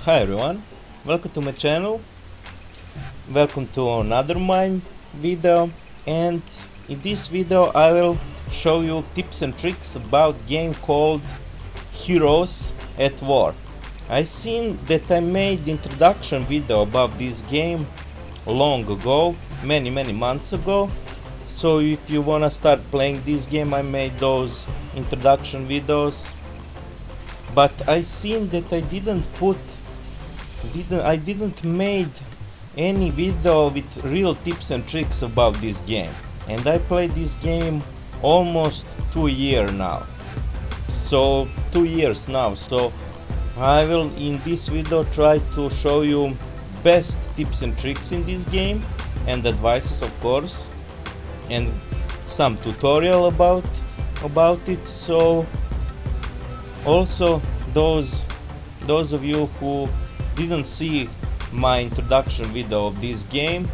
Hi everyone, welcome to my channel, welcome to another my video, and in this video I will show you tips and tricks about game called Heroes at War. I seen that I made introduction video about this game long ago, many months ago, so if you wanna start playing this game I made those introduction videos, but I seen that I didn't made any video with real tips and tricks about this game, and I played this game almost 2 years now. So I will in this video try to show you best tips and tricks in this game and advices, of course, and some tutorial about it. So also those of you who didn't see my introduction video of this game,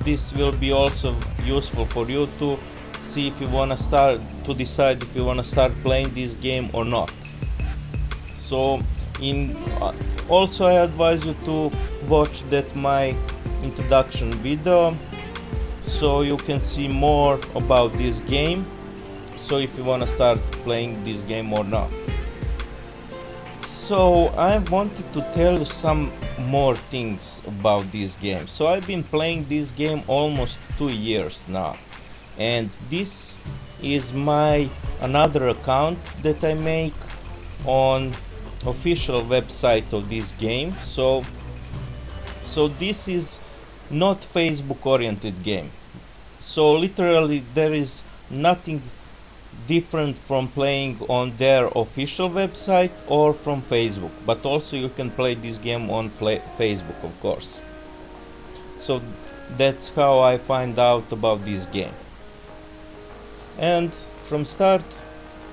this will be also useful for you to see if you wanna decide if you wanna start playing this game or not. So also I advise you to watch that my introduction video so you can see more about this game, so if you wanna start playing this game or not. So I wanted to tell you some more things about this game. So I've been playing this game almost 2 years now, and this is my another account that I make on official website of this game. So this is not Facebook oriented game, so literally there is nothing different from playing on their official website or from Facebook, but also you can play this game on Facebook, of course. So that's how I find out about this game. And from start,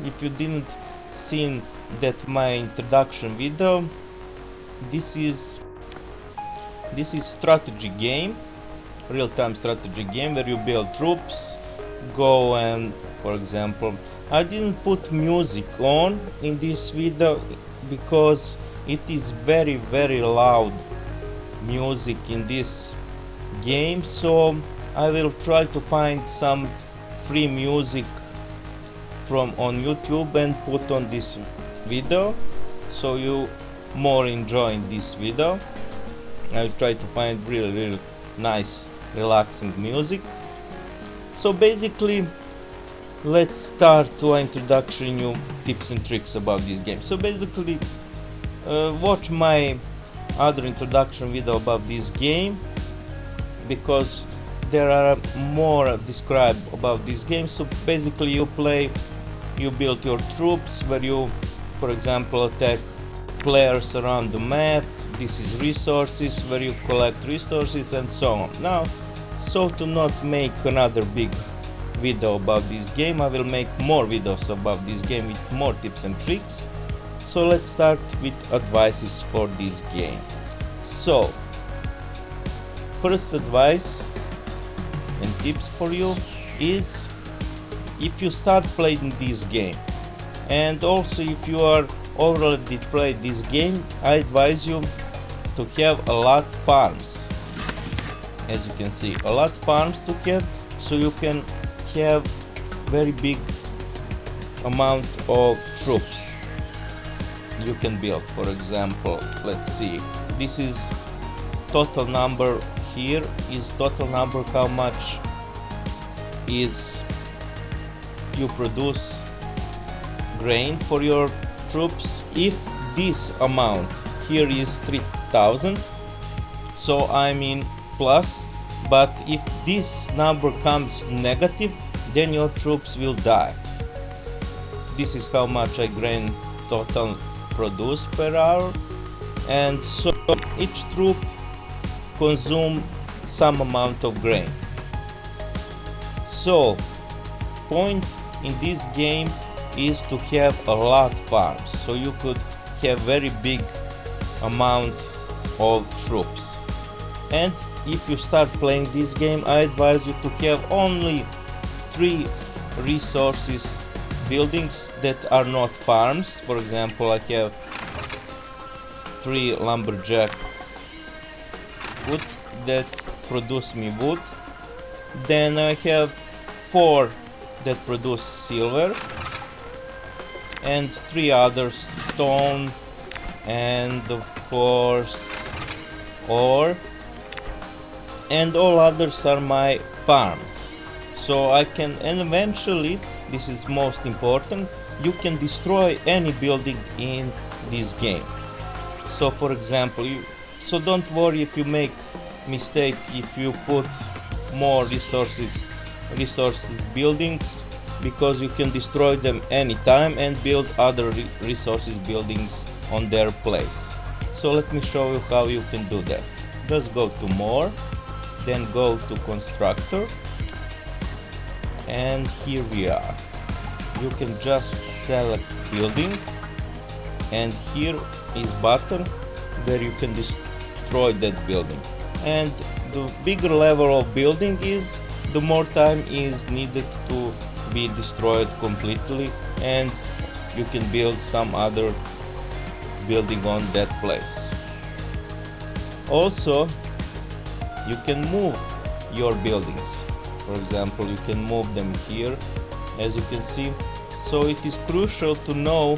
if you didn't see that my introduction video, this is strategy game, real-time strategy game where you build troops, go and, for example, I didn't put music on in this video because it is very loud music in this game, so I will try to find some free music from on YouTube and put on this video, so you more enjoying this video. I will try to find really nice relaxing music. So basically, let's start to introduction you tips and tricks about this game. So basically, watch my other introduction video about this game, because there are more described about this game. So basically you build your troops where you, for example, attack players around the map. This is resources where you collect resources and so on. Now, so to not make another big video about this game, I will make more videos about this game with more tips and tricks. So let's start with advices for this game. So first advice and tips for you is, if you start playing this game, and also if you are already played this game, I advise you to have a lot farms. As you can see, a lot farms to have, so you can have very big amount of troops you can build. For example, let's see, this is total number. Here is total number how much is you produce grain for your troops. If this amount here is 3000, so I mean plus, but if this number comes negative, then your troops will die. This is how much I grain total produce per hour, and so each troop consume some amount of grain. So point in this game is to have a lot farms, so you could have very big amount of troops. And if you start playing this game, I advise you to have only 3 resources buildings that are not farms. For example, I have 3 lumberjack wood that produce me wood. Then I have 4 that produce silver, and 3 other stone, and of course ore, and all others are my farms. So I can, and eventually, this is most important, you can destroy any building in this game. So for example, so don't worry if you make mistake if you put more resources buildings, because you can destroy them anytime and build other resources buildings on their place. So let me show you how you can do that. Just go to more, then go to constructor, and here we are. You can just select building, and here is button where you can destroy that building. And the bigger level of building is, the more time is needed to be destroyed completely, and you can build some other building on that place. Also, you can move your buildings. For example, you can move them here, as you can see. So it is crucial to know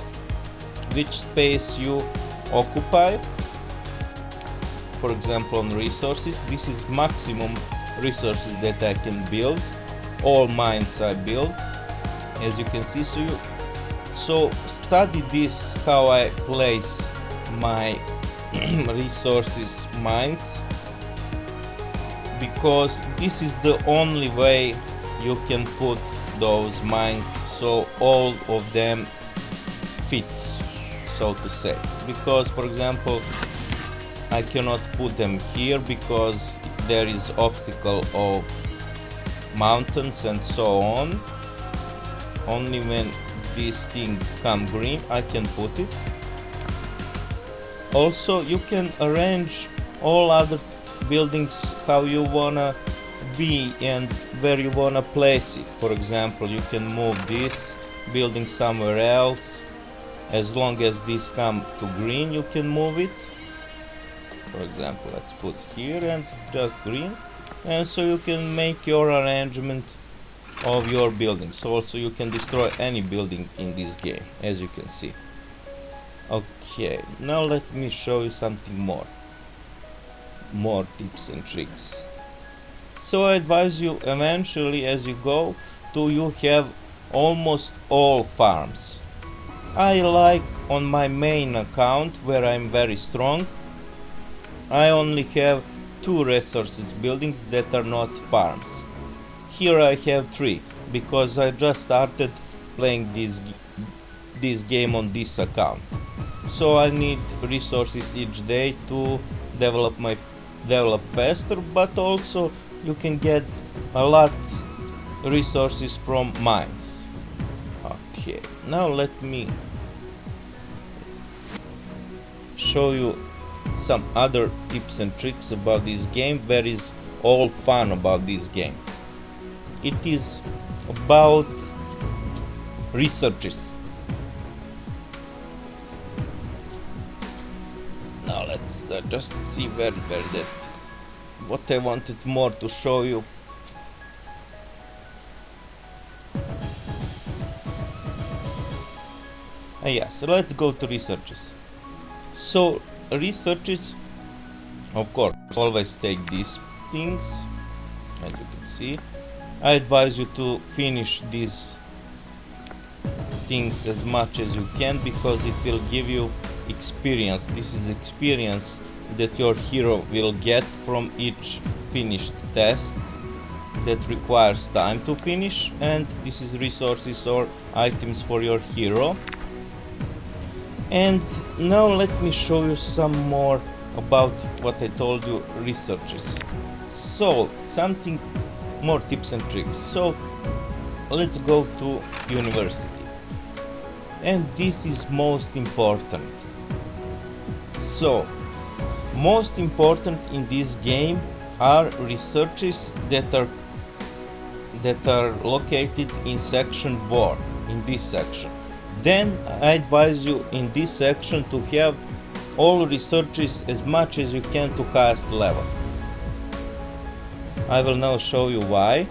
which space you occupy. For example, on resources, this is maximum resources that I can build. All mines I build, as you can see. So study this, how I place my resources mines, because this is the only way you can put those mines so all of them fit, so to say. Because for example, I cannot put them here because there is obstacle of mountains and so on. Only when this thing come green I can put it. Also, you can arrange all other buildings how you wanna be and where you wanna place it. For example, you can move this building somewhere else. As long as this come to green, you can move it. For example, let's put here and it's just green. And so you can make your arrangement of your buildings. Also, you can destroy any building in this game, as you can see. Okay, now let me show you something more tips and tricks. So I advise you, eventually as you go to, you have almost all farms. I like on my main account, where I'm very strong, I only have 2 resources buildings that are not farms. Here I have 3, because I just started playing this game on this account. So I need resources each day to develop faster, but also you can get a lot resources from mines. Okay, now let me show you some other tips and tricks about this game. Where is all fun about this game? It is about researches. Now let's just see where that, what I wanted more to show you. Yes, let's go to researches. So researches, of course, always take these things, as you can see. I advise you to finish these things as much as you can, because it will give you experience. This is experience that your hero will get from each finished task that requires time to finish, and this is resources or items for your hero. And now let me show you some more about what I told you, researches. So something more tips and tricks. So let's go to university, and this is most important. So most important in this game are researches that are located in section war, in this section. Then I advise you in this section to have all researches as much as you can to highest level. I will now show you why,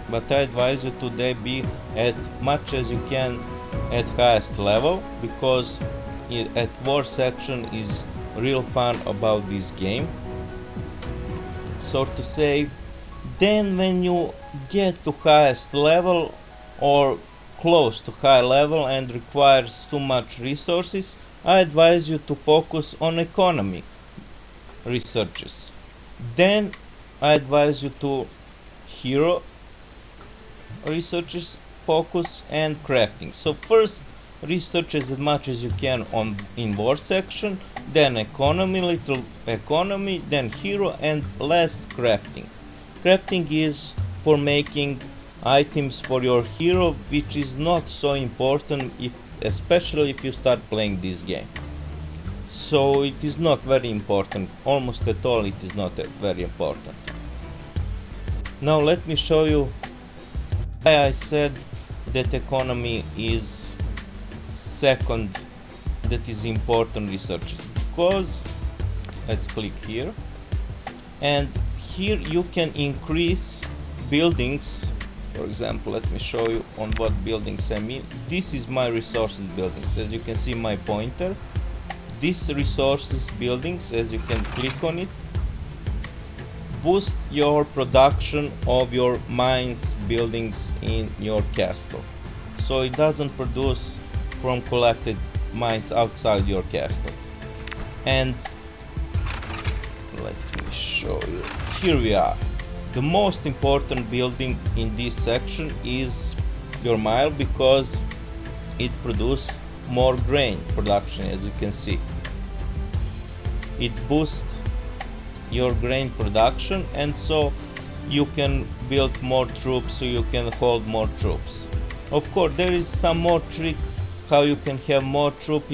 but I advise you to be as much as you can at highest level, because at war section is real fun about this game. So to say, then when you get to highest level or close to high level and requires too much resources, I advise you to focus on economy researches. Then I advise you to hero researches focus and crafting. So first research as much as you can in war section, then economy, little economy, then hero, and last crafting. Crafting is for making items for your hero, which is not so important especially if you start playing this game. So it is not very important, almost at all it is not very important. Now let me show you why I said that economy is second, that is important research. Because let's click here, and here you can increase buildings. For example, let me show you on what buildings I mean. This is my resources buildings. As you can see my pointer, this resources buildings, as you can click on it, boost your production of your mines buildings in your castle. So it doesn't produce from collected mines outside your castle. And let me show you. Here we are. The most important building in this section is your mile, because it produces more grain production, as you can see. It boosts your grain production, and so you can build more troops, so you can hold more troops. Of course, there is some more trick how you can have more troops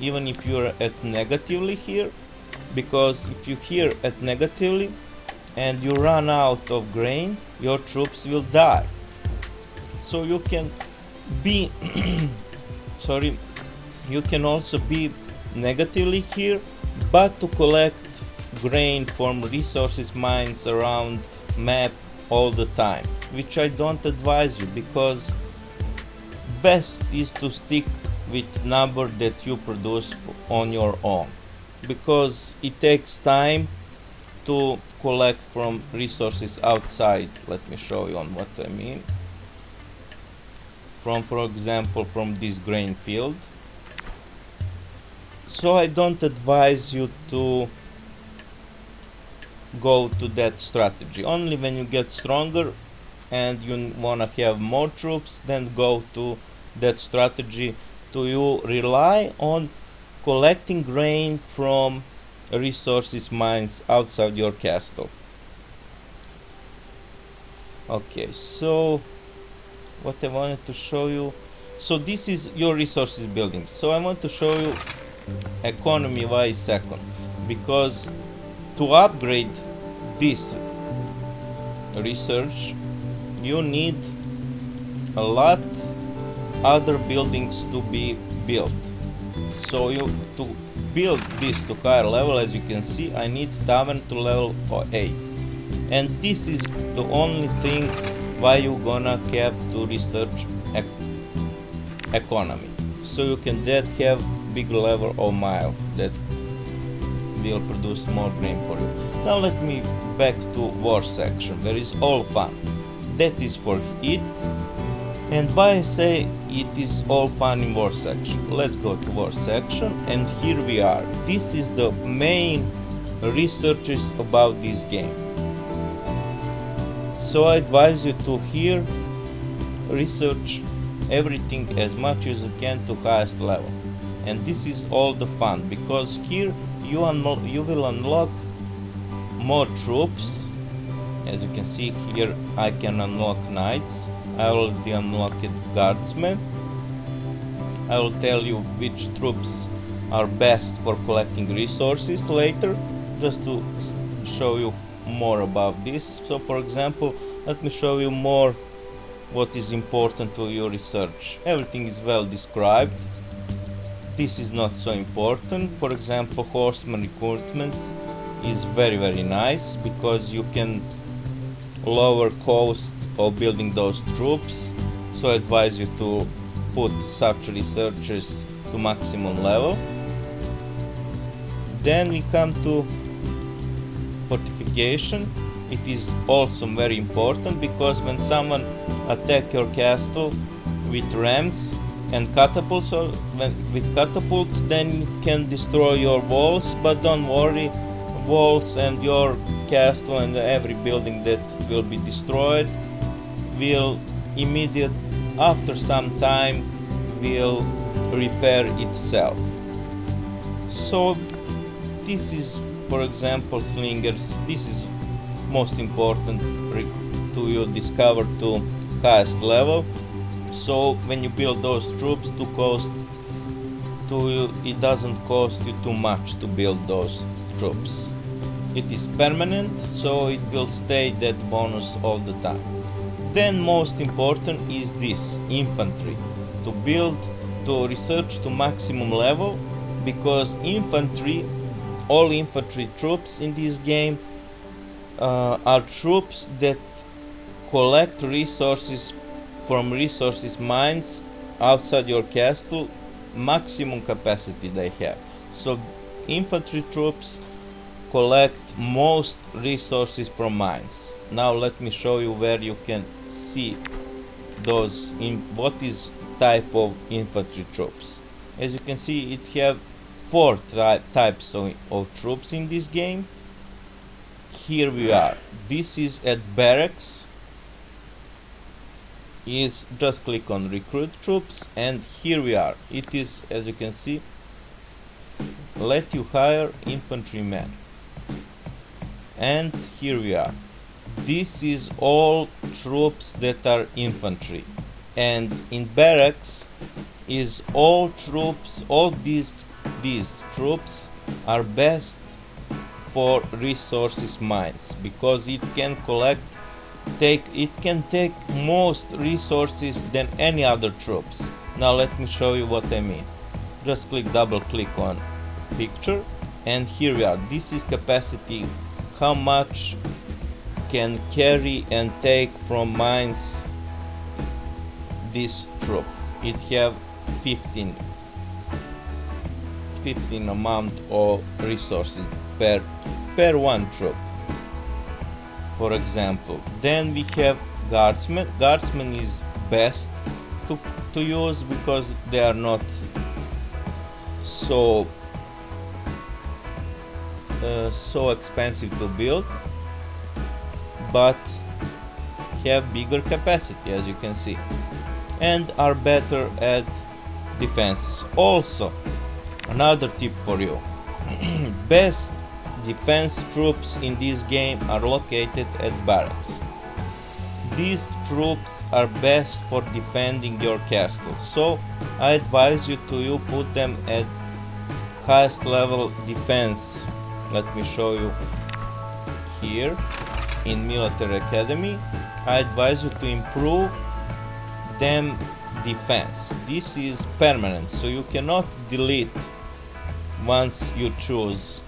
even if you're at negatively here, because if you here at negatively and you run out of grain, your troops will die. So you can be sorry, you can also be negatively here, but to collect grain from resources mines around map all the time, which I don't advise you, because best is to stick with number that you produce on your own, because it takes time to collect from resources outside. Let me show you on what I mean. For example, from this grain field. So I don't advise you to go to that strategy. Only when you get stronger and you wanna have more troops, then go to that strategy. To you rely on collecting grain from resources mines outside your castle. Okay, so what I wanted to show you, so this is your resources building. So I want to show you economy wise second, because to upgrade this research you need a lot other buildings to be built. So to build this to higher level, as you can see, I need tavern to level 8, and this is the only thing why you gonna have to research economy, so you can have big level of mile that will produce more grain for you. Now let me back to war section, where is all fun. That is for it. And why I say it is all fun in war section. Let's go to war section, and here we are. This is the main researches about this game. So I advise you to here research everything as much as you can to highest level. And this is all the fun, because here you will unlock more troops. As you can see here, I can unlock knights. I already unlocked guardsmen. I will tell you which troops are best for collecting resources later, just to show you more about this. So for example, let me show you more what is important to your research. Everything is well described. this is not so important. For example, horseman recruitments is very nice because you can lower cost of building those troops, so I advise you to put such researchers to maximum level. Then we come to fortification. It is also very important because when someone attack your castle with rams and catapults, or with catapults, then it can destroy your walls, but don't worry, walls and your castle and every building that will be destroyed will after some time will repair itself. So this is, for example, slingers. This is most important to you discover to highest level. So when you build those troops it doesn't cost you too much to build those troops. It is permanent, so it will stay that bonus all the time. Then most important is this infantry, to build, to research to maximum level, because all infantry troops in this game are troops that collect resources from resources mines outside your castle, maximum capacity they have. So infantry troops collect most resources from mines. Now let me show you where you can see those what is type of infantry troops. As you can see, it have 4 types of troops in this game. Here we are. This is at barracks. Just click on recruit troops, and here we are. It is, as you can see, let you hire infantrymen. And here we are. This is all troops that are infantry. And in barracks is all troops, all these troops are best for resources mines, because it can take most resources than any other troops. Now let me show you what I mean. Just double click on picture, and here we are. This is capacity, how much can carry and take from mines this troop. It have 15 amount of resources per one troop, for example. Then we have guardsmen. Guardsmen is best to use because they are not so expensive to build, but have bigger capacity, as you can see, and are better at defenses. Also, another tip for you: best defense troops in this game are located at barracks. These troops are best for defending your castle, so I advise you to put them at highest level defense. Let me show you here in military academy. I advise you to improve them defense. This is permanent, so you cannot delete once you choose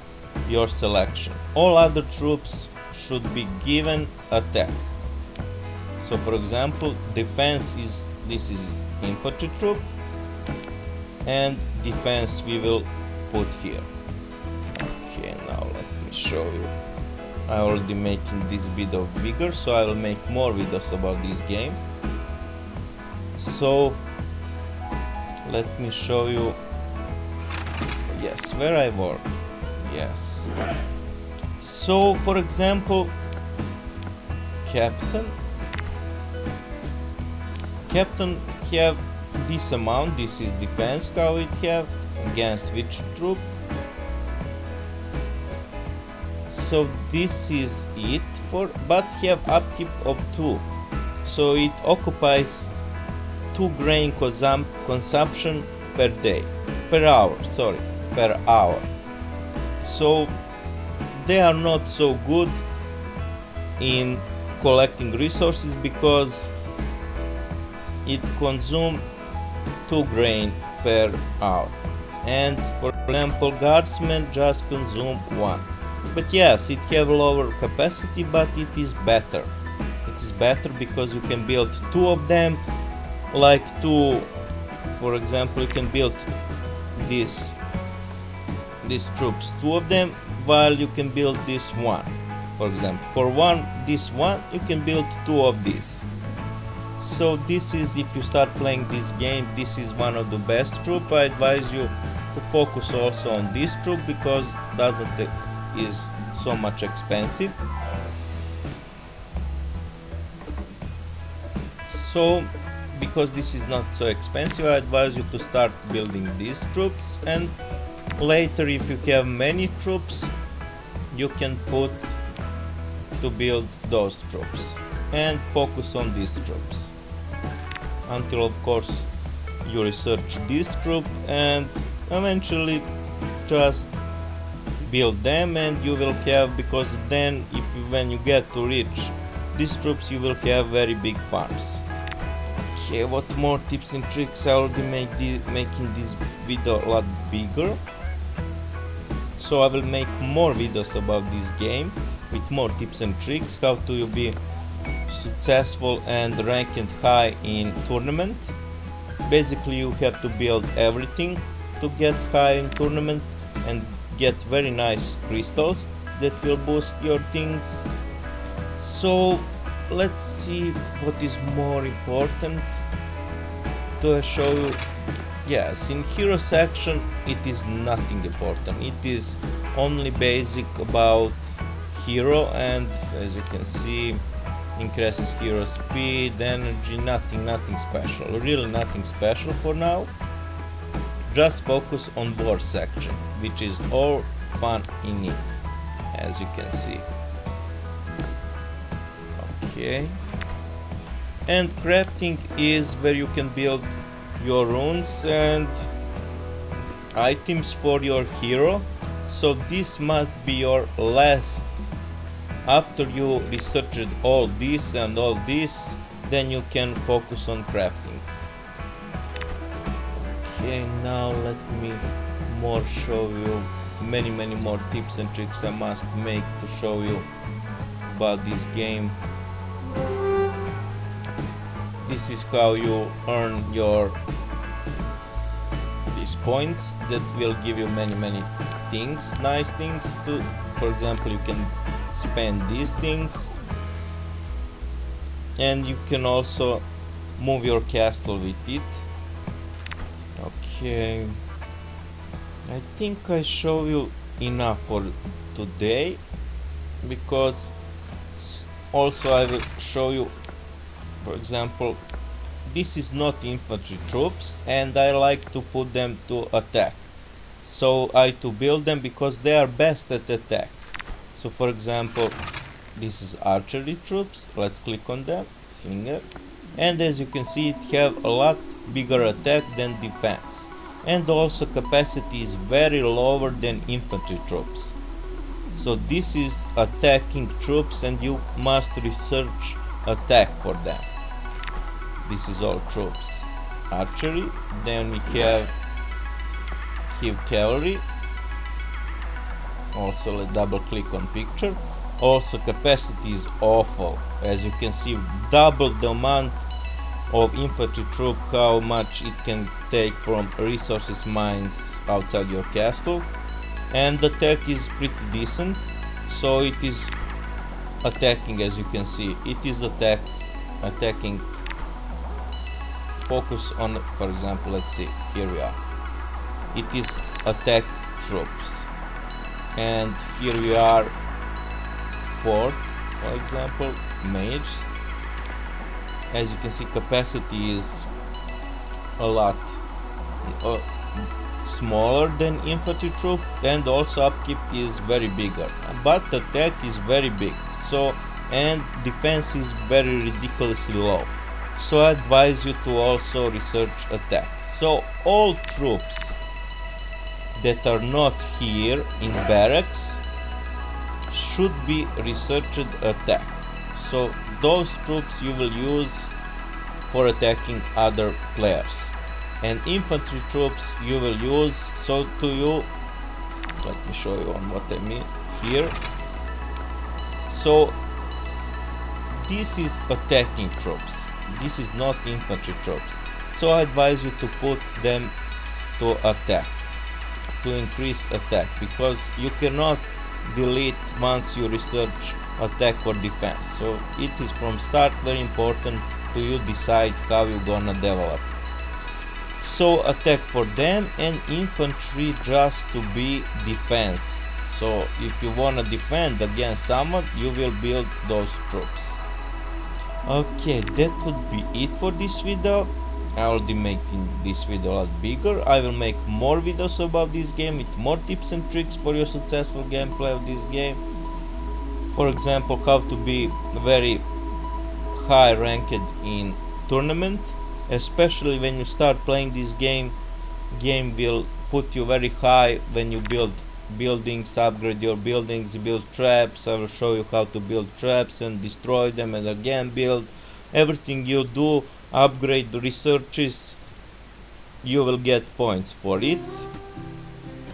your selection. All other troops should be given attack. So for example, defense this is infantry troop, and defense we will put here. Okay, now let me show you. I already making this video bigger, so I will make more videos about this game. So let me show you, yes, where I work. Yes. So for example, captain have this amount. This is defense, how it have against which troop. So this is it for, but have upkeep of 2, so it occupies 2 grain consumption per hour. So they are not so good in collecting resources because it consumes 2 grain per hour. and for example guardsmen just consume 1. But yes, it have lower capacity, but it is better. It is better because you can build 2 of them, like 2, for example you can build these troops, 2 of them, while you can build this one. For example, for this one you can build 2 of these. So this is, if you start playing this game, this is one of the best troop. I advise you to focus also on this troop because doesn't is so much expensive. So because this is not so expensive, I advise you to start building these troops, and later if you have many troops you can put to build those troops and focus on these troops until of course you research this troop and eventually just build them, and you will have, because then when you get to reach these troops you will have very big farms. Okay, what more tips and tricks? I already making this video a lot bigger, so I will make more videos about this game with more tips and tricks, how to be successful and ranked high in tournament. Basically you have to build everything to get high in tournament and get very nice crystals that will boost your things. So let's see what is more important to show you. Yes, in hero section it is nothing important, it is only basic about hero, and as you can see increases hero speed, energy, nothing special, really nothing special for now. Just focus on war section, which is all fun in it, as you can see. Okay, and crafting is where you can build your runes and items for your hero. So this must be your last. After you researched all this and all this, then you can focus on crafting. Okay, now let me more show you many more tips and tricks I must make to show you about this game. This is how you earn your these points that will give you many things, nice things to, for example you can spend these things, and you can also move your castle with it. Okay, I think I show you enough for today, because also I will show you, for example, this is not infantry troops and I like to put them to attack, so I to build them because they are best at attack. So for example this is archery troops, let's click on them, slinger, and as you can see it have a lot bigger attack than defense, and also capacity is very lower than infantry troops. So this is attacking troops and you must research attack for them. This is all troops. Archery, then we have cavalry. Also let's double click on picture. Also capacity is awful, as you can see double the amount of infantry troop, how much it can take from resources mines outside your castle. And the attack is pretty decent, so it is attacking, as you can see it is attacking. Focus on, for example, let's see, here we are, it is attack troops, and here we are fort, for example, mages. As you can see capacity is a lot smaller than infantry troop, and also upkeep is very bigger, but attack is very big, so, and defense is very ridiculously low. So I advise you to also research attack. So all troops that are not here in barracks should be researched attack. So those troops you will use for attacking other players. and infantry troops you will use. So let me show you on what I mean here. So this is attacking troops, this is not infantry troops, so I advise you to put them to attack, to increase attack, because you cannot delete once you research attack or defense. So it is from start very important to you decide how you gonna develop. So attack for them, and infantry just to be defense. So if you wanna defend against someone, you will build those troops. Okay, that would be it for this video. I already making this video a lot bigger. I will make more videos about this game with more tips and tricks for your successful gameplay of this game. For example, how to be very high ranked in tournament, especially when you start playing this game will put you very high when you build buildings, upgrade your buildings, build traps. I will show you how to build traps and destroy them and again build. Everything you do, upgrade researches, you will get points for it.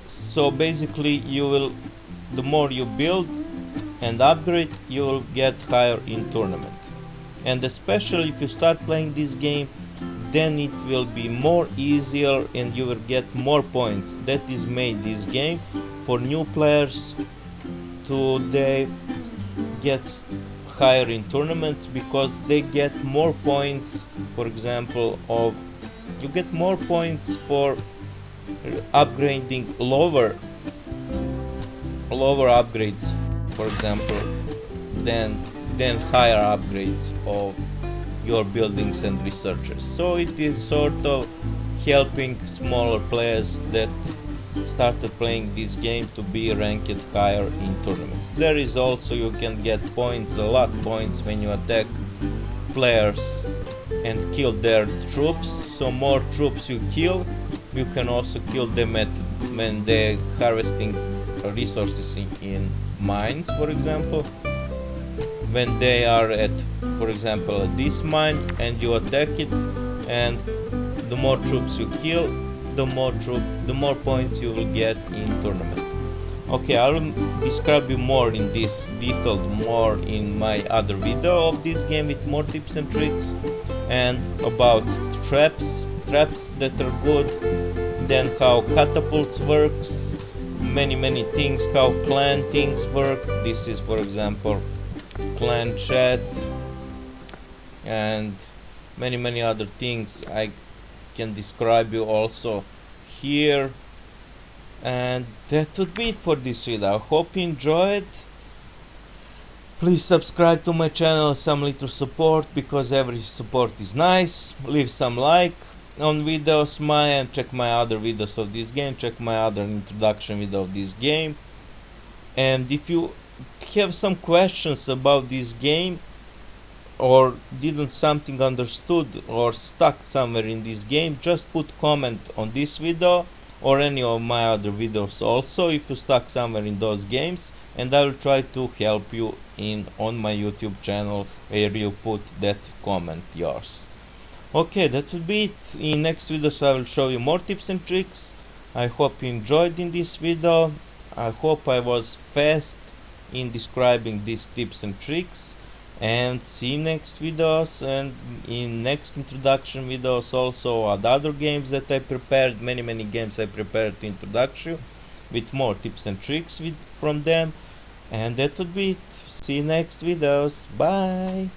So basically the more you build and upgrade, you will get higher in tournament. And especially if you start playing this game, then it will be more easier and you will get more points. That is made this game for new players to they get higher in tournaments, because they get more points. For example, you get more points for upgrading lower upgrades, for example, than higher upgrades of your buildings and researchers. So it is sort of helping smaller players that started playing this game to be ranked higher in tournaments. There is also, you can get points, a lot points, when you attack players and kill their troops. So more troops you kill, you can also kill them when they're harvesting resources in mines, for example. When they are at, for example, at this mine and you attack it, and the more troops you kill, the more points you will get in tournament. Okay, I will describe you more in this detailed more in my other video of this game with more tips and tricks, and about traps that are good, then how catapults works, many things, how clan things work. This is, for example, clan chat, and many other things I can describe you also here. And that would be it for this video. I hope you enjoyed. Please subscribe to my channel, some little support, because every support is nice. Leave some like on videos and check my other videos of this game, check my other introduction video of this game. And if you have some questions about this game, or didn't something understood or stuck somewhere in this game, just put comment on this video or any of my other videos also if you stuck somewhere in those games, and I will try to help you on my YouTube channel where you put that comment yours. Okay, that will be it. In next videos I will show you more tips and tricks. I hope you enjoyed in this video. I hope I was fast in describing these tips and tricks, and see next videos, and in next introduction videos also at other games that I prepared. Many games I prepared to introduce you with more tips and tricks from them. And that would be it. See you next videos. Bye.